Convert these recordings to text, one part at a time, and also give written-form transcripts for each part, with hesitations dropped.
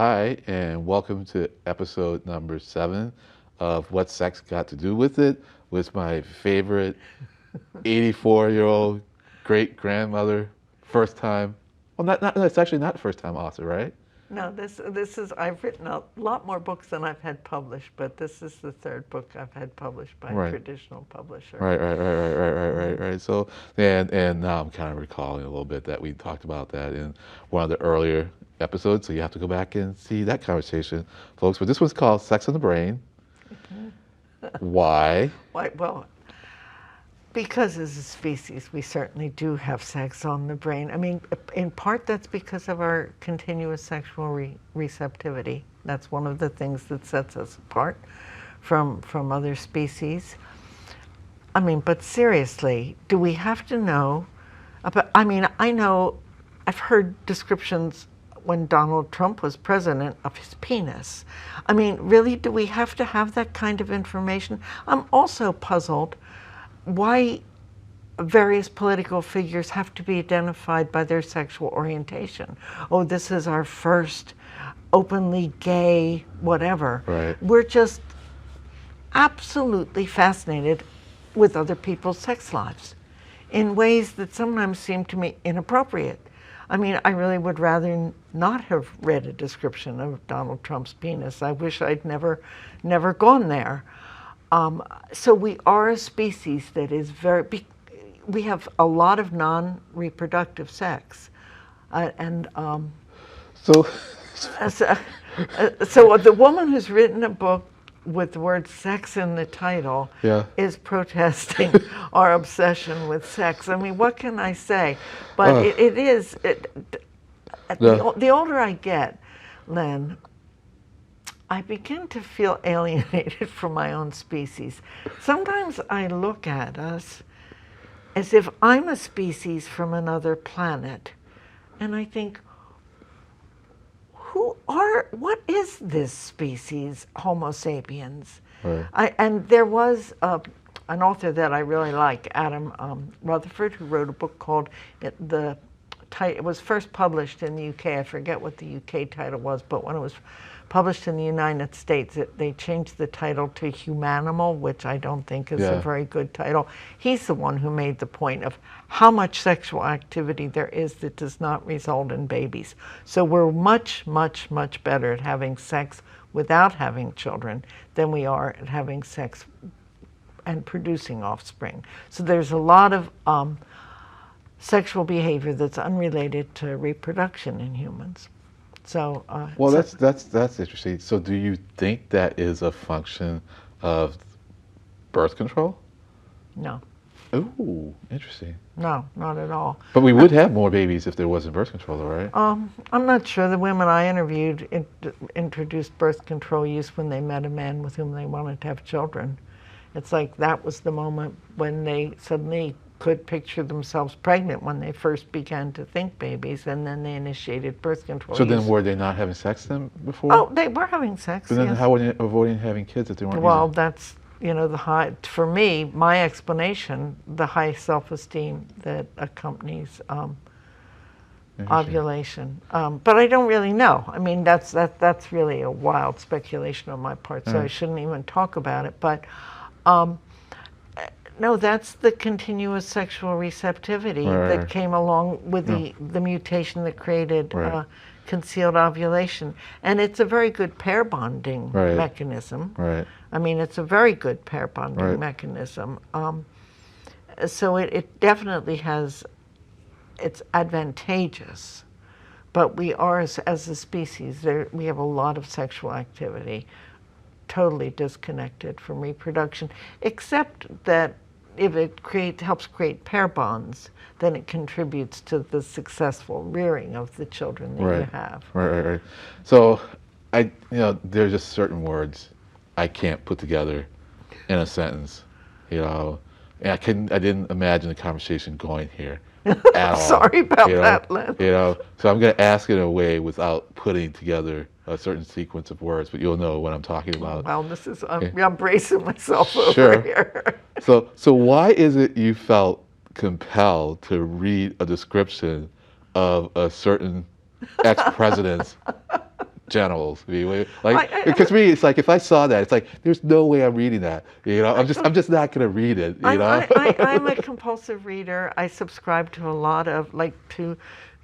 Hi, and welcome to episode number 7 of What Sex Got to Do with It, with my favorite 84-year-old great grandmother, first time. Well, no, it's actually not first time author, right? No, this is I've written a lot more books than I've had published, but this is the third book I've had published by a Right. traditional publisher. Right. So, and now I'm kind of recalling a little bit that we talked about that in one of the earlier episodes. So you have to go back and see that conversation, folks. But this one's called Sex on the Brain. Why? Why? Well, because as a species, we certainly do have sex on the brain. I mean, in part that's because of our continuous sexual receptivity. That's one of the things that sets us apart from other species. I mean, but seriously, do we have to know about, I mean, I know I've heard descriptions when Donald Trump was president of his penis. I mean, really, do we have to have that kind of information? I'm also puzzled why various political figures have to be identified by their sexual orientation. Oh, this is our first openly gay whatever. Right. We're just absolutely fascinated with other people's sex lives in ways that sometimes seem to me inappropriate. I mean, I really would rather not have read a description of Donald Trump's penis. I wish I'd never gone there. So we are a species that is we have a lot of non-reproductive sex. So, So the woman who's written a book with the word sex in the title yeah. is protesting our obsession with sex. I mean, what can I say? But the older I get, Len, I begin to feel alienated from my own species. Sometimes I look at us as if I'm a species from another planet, and I think, what is this species, Homo sapiens? Right. And there was an author that I really like, Adam Rutherford, who wrote a book called, it was first published in the UK. I forget what the UK title was, but when it was published in the United States, they changed the title to Humanimal, which I don't think is a very good title. He's the one who made the point of how much sexual activity there is that does not result in babies. So we're much, much, much better at having sex without having children than we are at having sex and producing offspring. So there's a lot of sexual behavior that's unrelated to reproduction in humans. So, well, that's interesting. So, do you think that is a function of birth control? No. Ooh, interesting. No, not at all. But we would have more babies if there wasn't birth control, though, right? I'm not sure. The women I interviewed introduced birth control use when they met a man with whom they wanted to have children. It's like that was the moment when they suddenly could picture themselves pregnant when they first began to think babies, and then they initiated birth control. So then were they not having sex then before? Oh, they were having sex. But then yes. how were they avoiding having kids if they weren't Well, using? that's, for me, my explanation, the high self-esteem that accompanies ovulation. But I don't really know. I mean, that's really a wild speculation on my part, so I shouldn't even talk about it. But no, that's the continuous sexual receptivity that came along with the mutation that created concealed ovulation. And it's a very good pair bonding mechanism. Right. I mean, it's a very good pair bonding mechanism. So it definitely has, it's advantageous. But we are, as a species, we have a lot of sexual activity, totally disconnected from reproduction, except that if it helps create pair bonds, then it contributes to the successful rearing of the children that you have. Right. So, there's just certain words I can't put together in a sentence, And I didn't imagine the conversation going here at all. Sorry about that, Len. So I'm going to ask it in a way without putting together a certain sequence of words, but you'll know what I'm talking about. Well, I'm bracing myself over here. So why is it you felt compelled to read a description of a certain ex-president's genitals. I, Because me, it's like if I saw that, it's like there's no way I'm reading that. I'm just not gonna read it. I'm a compulsive reader. I subscribe to a lot of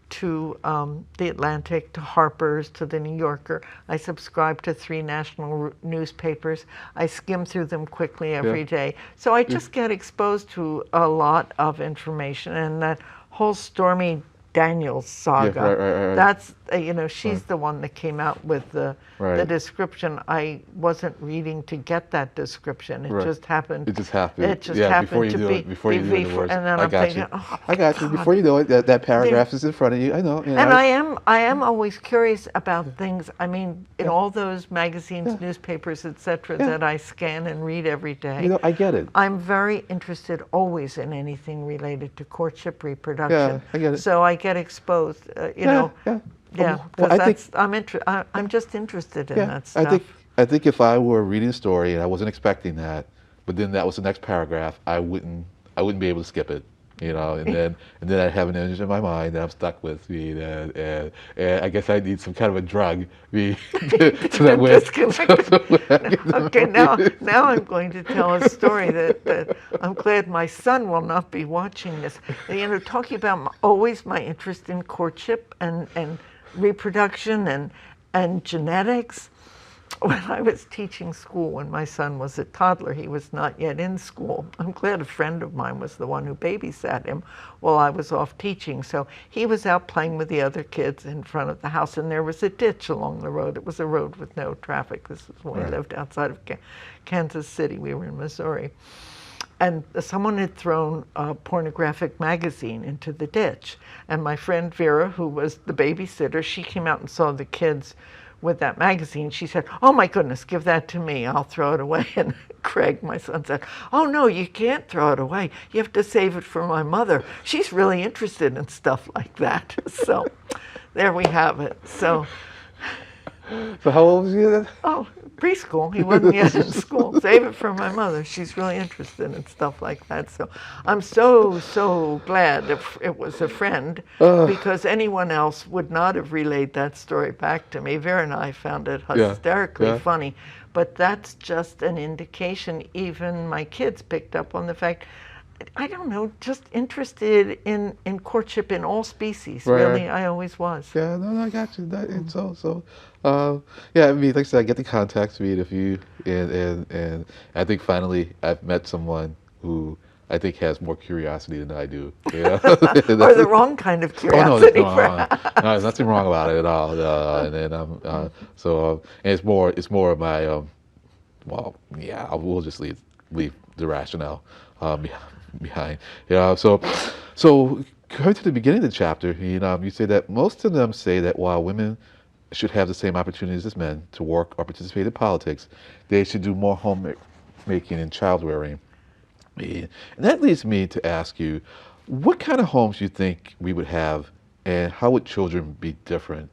the Atlantic, to Harper's, to the New Yorker. I subscribe to 3 national newspapers. I skim through them quickly Yeah. every day. So I just get exposed to a lot of information, and that whole Stormy Daniels Yeah. saga. Right. That's she's Right. the one that came out with the Right. description. I wasn't reading to get that description. It Right. just happened. It just happened. It just Yeah. happened to be Before you do it, the before, words. and then I I'm got thinking, you. oh I got you. Before God. you know it, that There- paragraph is in front of you. I know. and I am always curious about things. I mean, in Yeah. all those magazines, Yeah. newspapers, etc., Yeah. that I scan and read every day, I get it. I'm very interested always in anything related to courtship, reproduction. I get it. So I get exposed, Yeah. yeah, Well, because I'm just interested in Yeah, that stuff. I think if I were reading a story and I wasn't expecting that, but then that was the next paragraph, I wouldn't be able to skip it, and then I have an image in my mind that I'm stuck with, and I guess I need some kind of a drug, so that way. Okay, now I'm going to tell a story that I'm glad my son will not be watching this. Talking about always my interest in courtship and reproduction and genetics. When I was teaching school, when my son was a toddler, he was not yet in school. I'm glad a friend of mine was the one who babysat him while I was off teaching. So he was out playing with the other kids in front of the house, and there was a ditch along the road. It was a road with no traffic. This was when we lived outside of Kansas City. We were in Missouri. And someone had thrown a pornographic magazine into the ditch. And my friend Vera, who was the babysitter, she came out and saw the kids with that magazine. She said, "Oh my goodness, give that to me. I'll throw it away." And Craig, my son, said, "Oh no, you can't throw it away. You have to save it for my mother. She's really interested in stuff like that." So there we have it. So how old was he then? Oh, preschool. He wasn't yet in school. Save it for my mother. She's really interested in stuff like that. So I'm so glad if it was a friend, because anyone else would not have relayed that story back to me. Vera and I found it hysterically funny. But that's just an indication. Even my kids picked up on the fact, I don't know, just interested in courtship in all species. Right. Really, I always was. Yeah, no, I got you. And yeah, I mean, like I said, I get the context, read if you, and I think finally I've met someone who I think has more curiosity than I do. Or the wrong kind of curiosity. No, there's nothing wrong about it at all. And then and it's more of my we'll just leave the rationale behind. So coming to the beginning of the chapter, you say that most of them say that while women should have the same opportunities as men to work or participate in politics, they should do more homemaking and child rearing. And that leads me to ask you, what kind of homes you think we would have, and how would children be different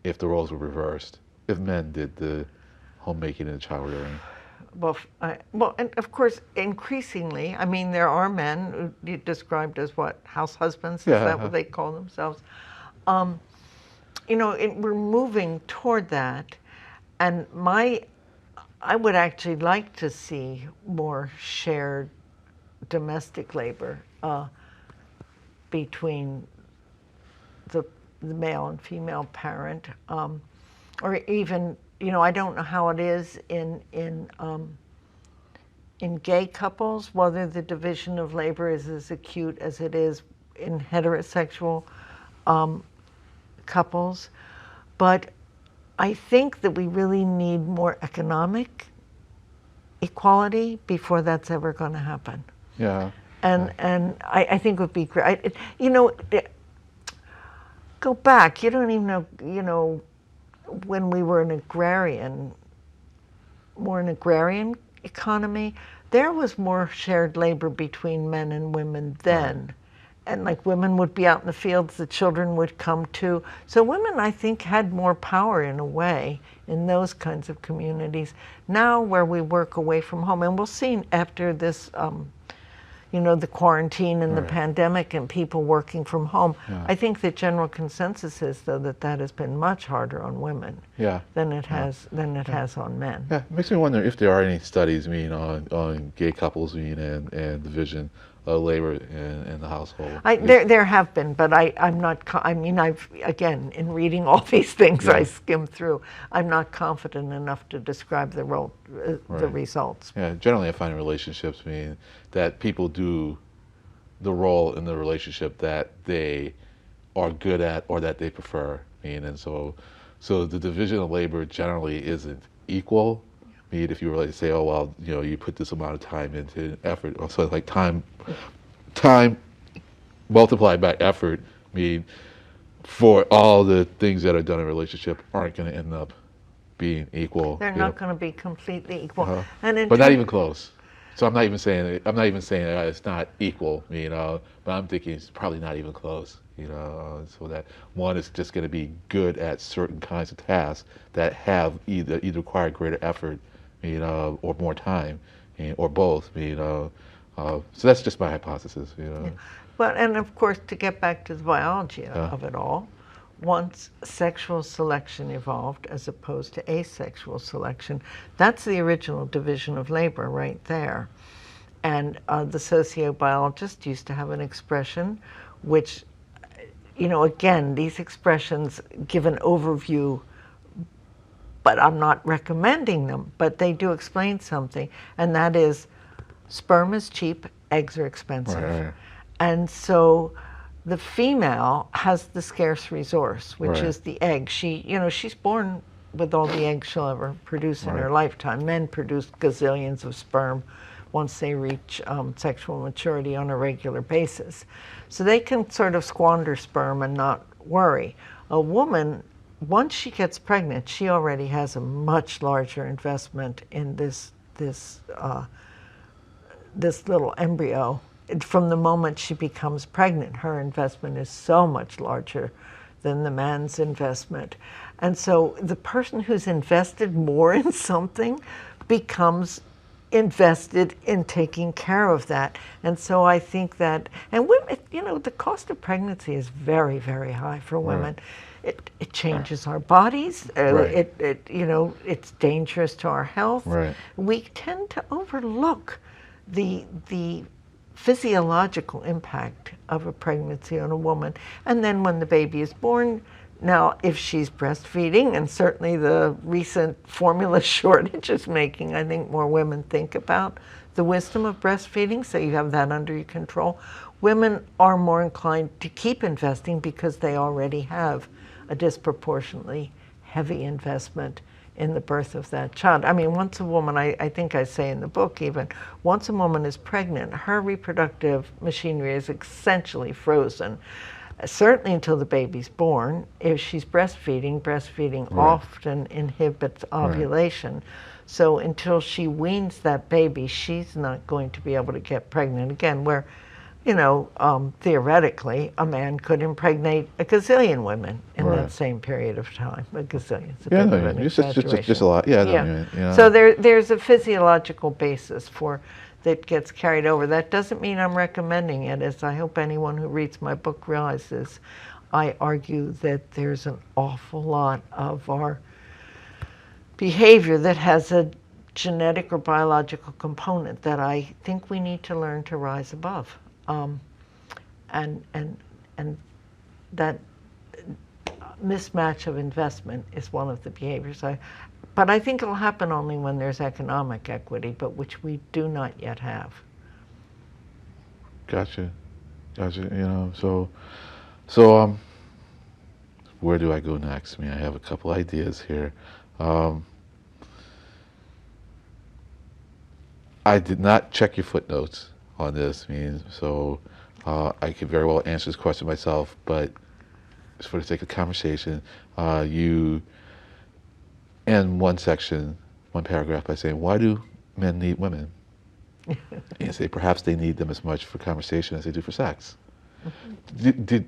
if the roles were reversed, if men did the homemaking and child rearing? Well, and of course, increasingly, I mean, there are men who you described as what, house husbands? Is that what they call themselves? We're moving toward that, and I would actually like to see more shared domestic labor between the male and female parent, or even, I don't know how it is in gay couples, whether the division of labor is as acute as it is in heterosexual couples. But I think that we really need more economic equality before that's ever going to happen. Yeah. And I think it would be great. Go back. You don't even know, when we were more an agrarian economy, there was more shared labor between men and women then. Right. And like women would be out in the fields, the children would come too. So women, I think, had more power in a way in those kinds of communities. Now where we work away from home, and we'll see after this the quarantine and the Right. pandemic and people working from home. Yeah. I think the general consensus is, though, that has been much harder on women Yeah. than it Yeah. has on men. Yeah, it makes me wonder if there are any studies, on gay couples, and division of labor in the household. There have been, but I'm not. I mean, again, in reading all these things, I Yeah. skim through. I'm not confident enough to describe the Right. results. Yeah, generally I find in relationships, that people do the role in the relationship that they are good at or that they prefer. And so the division of labor generally isn't equal. If you really say, oh well, you put this amount of time into effort, or so like time multiplied by effort, for all the things that are done in a relationship aren't going to end up being equal. They're not going to be completely equal, Uh-huh. and But not even close. So I'm not even saying that it's not equal, but I'm thinking it's probably not even close, so that one is just going to be good at certain kinds of tasks that have either require greater effort, or more time, or both, so that's just my hypothesis. But, and of course, to get back to the biology Yeah. of it all, once sexual selection evolved as opposed to asexual selection, that's the original division of labor right there. And the sociobiologist used to have an expression which, again, these expressions give an overview, but I'm not recommending them, but they do explain something, and that is sperm is cheap, eggs are expensive. Right. And so the female has the scarce resource, which Right. is the egg. She's born with all the eggs she'll ever produce in her Right. lifetime. Men produce gazillions of sperm once they reach sexual maturity on a regular basis. So they can sort of squander sperm and not worry. A woman, once she gets pregnant, she already has a much larger investment in this little embryo. From the moment she becomes pregnant, her investment is so much larger than the man's investment. And so the person who's invested more in something becomes invested in taking care of that. And so I think that, and women, the cost of pregnancy is very, very high for women. Right. It changes our bodies. Right. It's dangerous to our health. Right. We tend to overlook the physiological impact of a pregnancy on a woman. And then when the baby is born, now if she's breastfeeding, and certainly the recent formula shortage is making, I think, more women think about the wisdom of breastfeeding, so you have that under your control. Women are more inclined to keep investing because they already have a disproportionately heavy investment in the birth of that child. I mean, once a woman, I think I say in the book even, once a woman is pregnant, her reproductive machinery is essentially frozen, certainly until the baby's born. If she's breastfeeding Right. often inhibits ovulation. Right. So until she weans that baby, she's not going to be able to get pregnant again, where theoretically, a man could impregnate a gazillion women in Right. that same period of time. A gazillion is a Yeah, bit no, of an just exaggeration. a lot. Yeah, no, Yeah. yeah. So there's a physiological basis that gets carried over. That doesn't mean I'm recommending it, as I hope anyone who reads my book realizes. I argue that there's an awful lot of our behavior that has a genetic or biological component that I think we need to learn to rise above. And that mismatch of investment is one of the behaviors. But I think it'll happen only when there's economic equity, but which we do not yet have. Gotcha. So where do I go next? I have a couple ideas here. I did not check your footnotes on this, so I could very well answer this question myself, but just for the sake of conversation, you end one paragraph by saying, why do men need women? And you say perhaps they need them as much for conversation as they do for sex.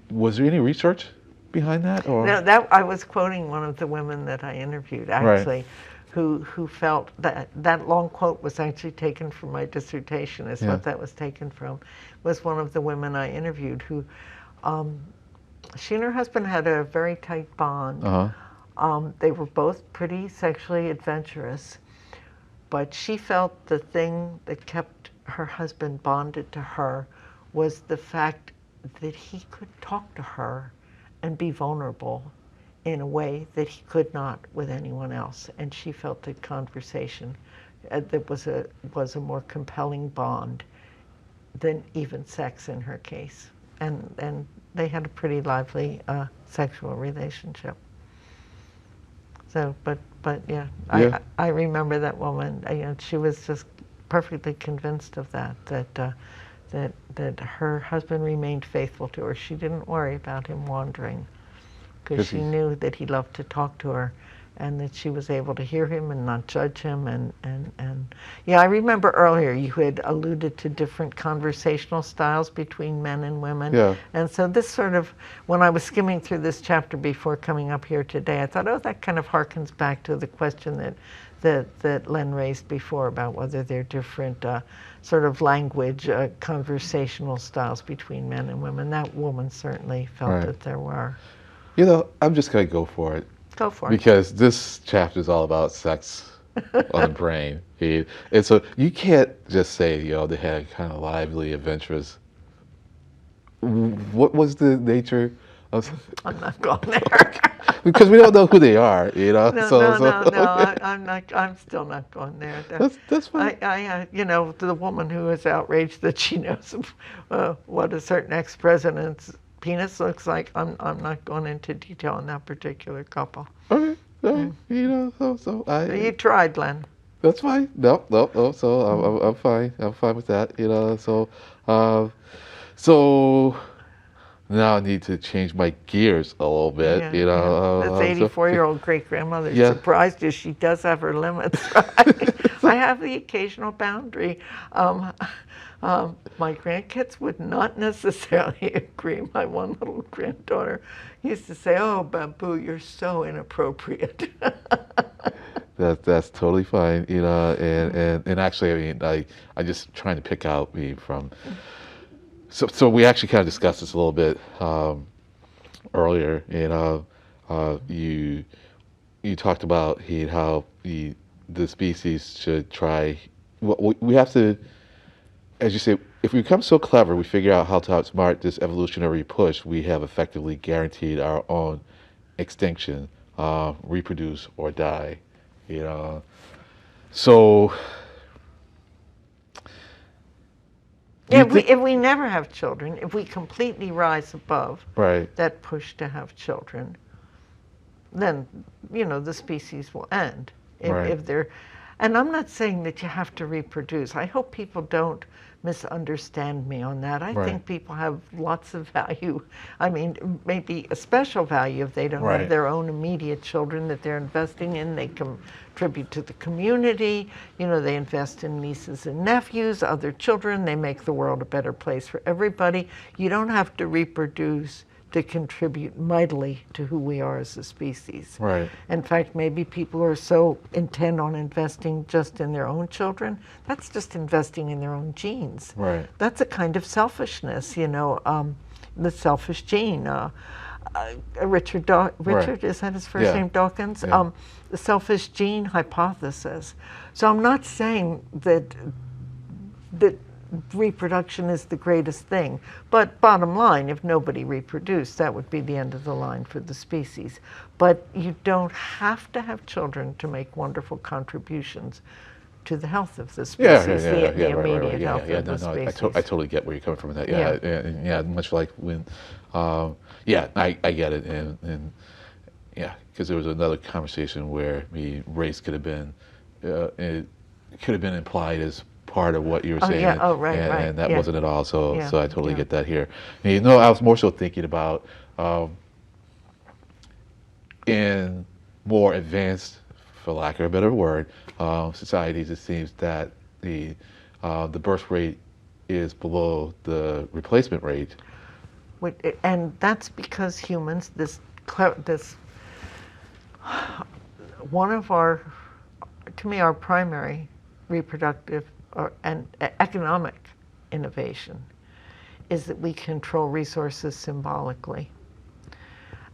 Was there any research behind that? Or? No, I was quoting one of the women that I interviewed, actually, Right. who felt that that long quote was actually taken from my dissertation, is Yeah. what that was taken from, was one of the women I interviewed who, she and her husband had a very tight bond. Uh-huh. They were both pretty sexually adventurous, but she felt the thing that kept her husband bonded to her was the fact that he could talk to her and be vulnerable in a way that he could not with anyone else. And she felt that conversation that was a more compelling bond than even sex in her case. And they had a pretty lively sexual relationship. So, but yeah, Yeah. I remember that woman. She was just perfectly convinced of that her husband remained faithful to her. She didn't worry about him wandering because she knew that he loved to talk to her, and that she was able to hear him and not judge him. And yeah, I remember earlier you had alluded to different conversational styles between men and women. Yeah. And so this sort of, when I was skimming through this chapter before coming up here today, I thought, oh, that kind of harkens back to the question that Len raised before about whether there are different sort of language, conversational styles between men and women. That woman certainly felt Right. that there were. You know, I'm just gonna go for it Go for it. because this chapter is all about sex on the brain. And so you can't just say, they had kind of lively, adventurous. What was the nature of? I'm not going there. Because we don't know who they are, No, So, no, so no, no. okay. I'm not. I'm still not going there. That's fine. The woman who is outraged that she knows what a certain ex-president's penis looks like. I'm not going into detail on that particular couple. Okay, all right. So You tried, Len. that's fine. No. So I'm fine. I'm fine with that. So now I need to change my gears a little bit. Yeah. That's So 84-year-old great-grandmother. Yeah. Surprised you. She does have her limits, right? I have the occasional boundary. My grandkids would not necessarily agree. My one little granddaughter used to say, "Oh, Bamboo, you're so inappropriate." that's totally fine. And actually, I mean, I just trying to pick out me from. So we actually kind of discussed this a little bit earlier. You talked about how the species should try. Well, we have to, as you say, if we become so clever, we figure out how to outsmart this evolutionary push. We have effectively guaranteed our own extinction, reproduce or die. So. If we never have children, if we completely rise above Right. that push to have children, then the species will end. Right. If they're, and I'm not saying that you have to reproduce. I hope people don't misunderstand me on that. I Right. think people have lots of value. I mean, maybe a special value if they don't Right. have their own immediate children that they're investing in. They contribute to the community. They invest in nieces and nephews, other children. They make the world a better place for everybody. You don't have to reproduce to contribute mightily to who we are as a species. Right. In fact, maybe people are so intent on investing just in their own children. That's just investing in their own genes. Right. That's a kind of selfishness, the selfish gene. Richard, Right. is that his first Yeah. name, Dawkins? Yeah. The selfish gene hypothesis. So I'm not saying that reproduction is the greatest thing. But bottom line, if nobody reproduced, that would be the end of the line for the species. But you don't have to have children to make wonderful contributions to the health of the species, the immediate health of the species. I totally get where you're coming from with that. Much like when, I get it, and because there was another conversation where race could have been, it could have been implied as part of what you were saying. Right. And that wasn't at all. So I totally get that here. And, I was more so thinking about in more advanced, for lack of a better word, societies. It seems that the birth rate is below the replacement rate. And that's because humans, one of our to me, our primary reproductive and economic innovation is that we control resources symbolically.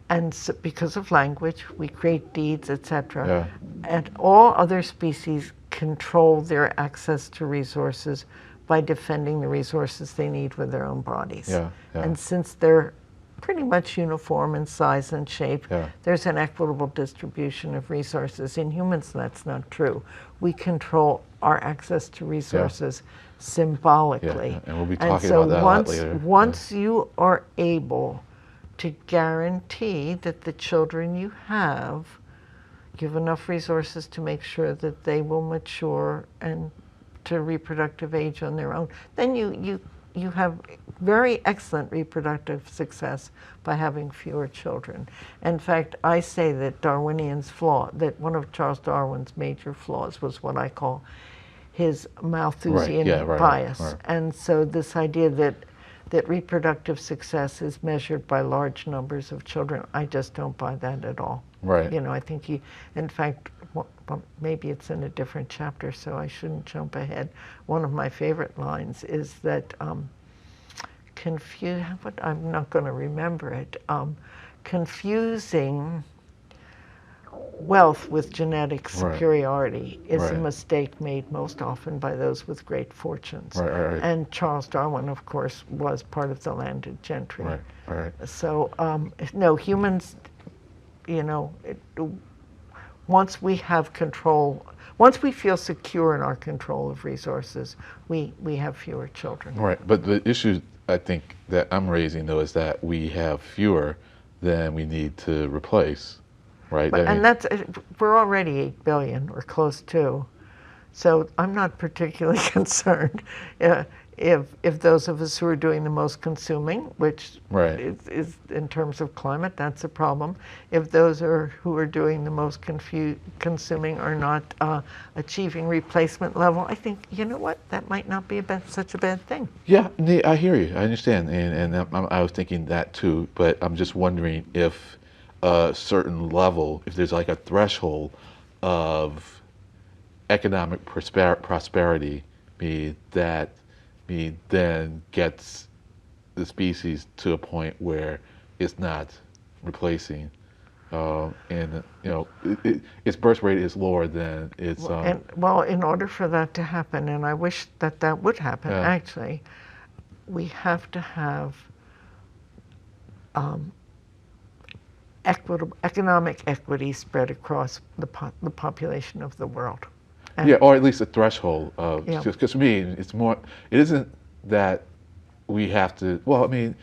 And so because of language, we create deeds, etc. Yeah. And all other species control their access to resources by defending the resources they need with their own bodies. Yeah, yeah. And since they're pretty much uniform in size and shape, Yeah. there's an equitable distribution of resources. In humans, that's not true. We control our access to resources symbolically. Yeah, and we'll be And talking so about that a lot later. once you are able to guarantee that the children you have give enough resources to make sure that they will mature and to reproductive age on their own, then you have very excellent reproductive success by having fewer children. In fact, I say that Darwinian's flaw, that one of Charles Darwin's major flaws was what I call his Malthusian bias. Right. And so this idea that reproductive success is measured by large numbers of children, I just don't buy that at all. Right. You know, I think in fact, well, maybe it's in a different chapter, so I shouldn't jump ahead. One of my favorite lines is that I'm not going to remember it. Confusing wealth with genetic superiority is a mistake made most often by those with great fortunes. Right. And Charles Darwin, of course, was part of the landed gentry. Right. So, no, humans, you know, once we have control, once we feel secure in our control of resources, we have fewer children. Right. But the issue I think that I'm raising, though, is that we have fewer than we need to replace. Right. And we're already 8 billion or close to. So I'm not particularly concerned if those of us who are doing the most consuming, which is in terms of climate, that's a problem. If those who are doing the most consuming are not achieving replacement level, I think, you know what, that might not be such a bad thing. Yeah, I hear you. I understand. And I was thinking that too. But I'm just wondering if a certain level, if there's like a threshold of economic prosperity, that then gets the species to a point where it's not replacing, and you know its birth rate is lower than its. Well, in order for that to happen, and I wish that would happen, actually, we have to have economic equity spread across the population of the world. Yeah, or at least a threshold of, because for me, it's more, it isn't that we have to, well, I mean,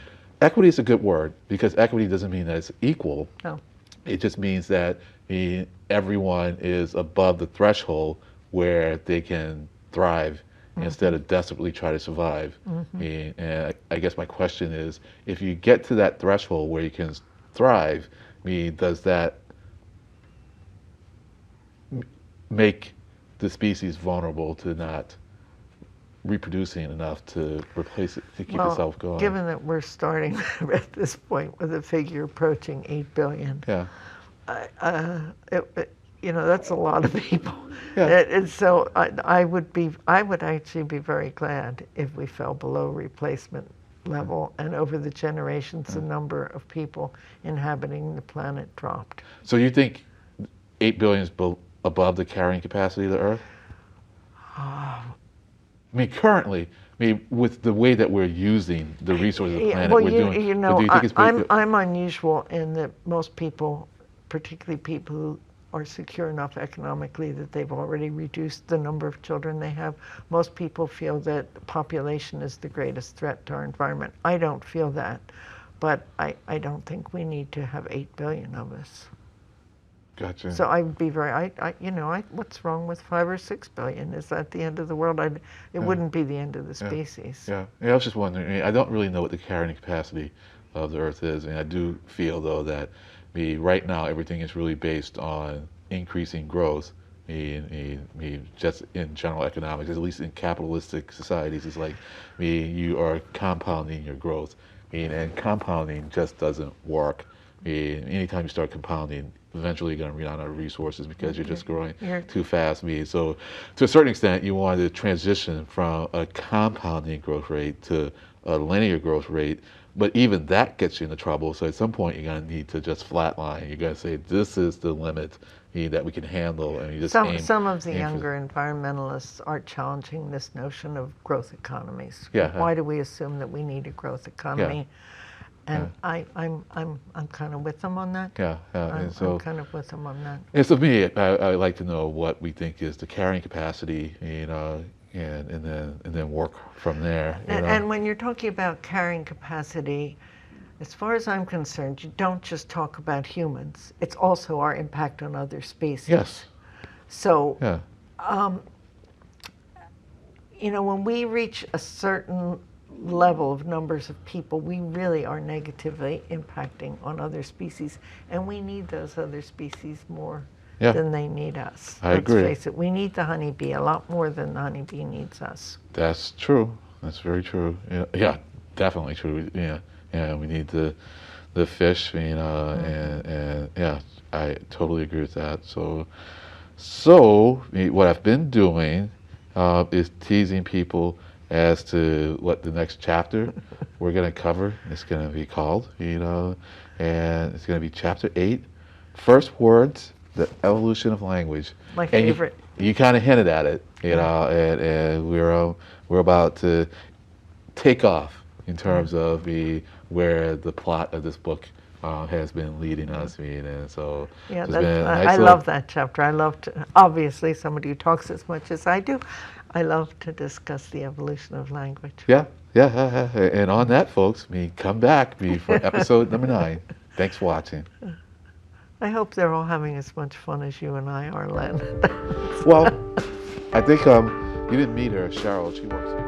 equity is a good word, because equity doesn't mean that it's equal. No. It just means that everyone is above the threshold where they can thrive instead of desperately try to survive. And I guess my question is, if you get to that threshold where you can thrive, does that make the species vulnerable to not reproducing enough to replace it, to keep itself going? Given that we're starting at this point with a figure approaching 8 billion, you know, that's a lot of people. And so I would actually be very glad if we fell below replacement level, and over the generations, the number of people inhabiting the planet dropped. So you think 8 billion is above the carrying capacity of the Earth? I mean, currently, with the way that we're using the resources of the planet, we're doing. You know, do you think I'm unusual in that most people, particularly people who are secure enough economically that they've already reduced the number of children they have, most people feel that population is the greatest threat to our environment. I don't feel that, but I don't think we need to have 8 billion of us. Gotcha. So I would be very, what's wrong with 5 or 6 billion? Is that the end of the world? It wouldn't be the end of the species. Yeah, I was just wondering. I don't really know what the carrying capacity of the Earth is, and I do feel though that right now everything is really based on increasing growth. Just in general economics, at least in capitalistic societies, it's like you are compounding your growth, and compounding just doesn't work. Anytime you start compounding, eventually you're going to run out of resources because you're just growing You're- too fast. So, to a certain extent, you want to transition from a compounding growth rate to a linear growth rate. But even that gets you into trouble. So at some point, you're going to need to just flatline. You're going to say, this is the limit that we can handle, and you just Some of the aim for. younger environmentalists are challenging this notion of growth economies. Yeah. Why do we assume that we need a growth economy? And I'm kind of with them on that. Yeah, I'm kind of with them on that. And so me, I like to know what we think is the carrying capacity, and then work from there. And when you're talking about carrying capacity, as far as I'm concerned, you don't just talk about humans. It's also our impact on other species. Yes. So, Yeah. When we reach a certain level of numbers of people, we really are negatively impacting on other species, and we need those other species more than they need us. I agree. Let's face it, we need the honeybee a lot more than the honeybee needs us. That's true. That's very true. Yeah, definitely true. Yeah, we need the fish, and yeah, I totally agree with that. So what I've been doing is teasing people as to what the next chapter we're going to cover is going to be called, and it's going to be chapter 8, First Words, the Evolution of Language. My favorite. You kind of hinted at it, and we're about to take off in terms of where the plot of this book has been leading us. And so yeah, nice I love that chapter. I love to, obviously, somebody who talks as much as I do, I love to discuss the evolution of language. Yeah. And on that, folks, come back for episode number 9. Thanks for watching. I hope they're all having as much fun as you and I are, Len. Well, I think you didn't meet her, Cheryl. She works here.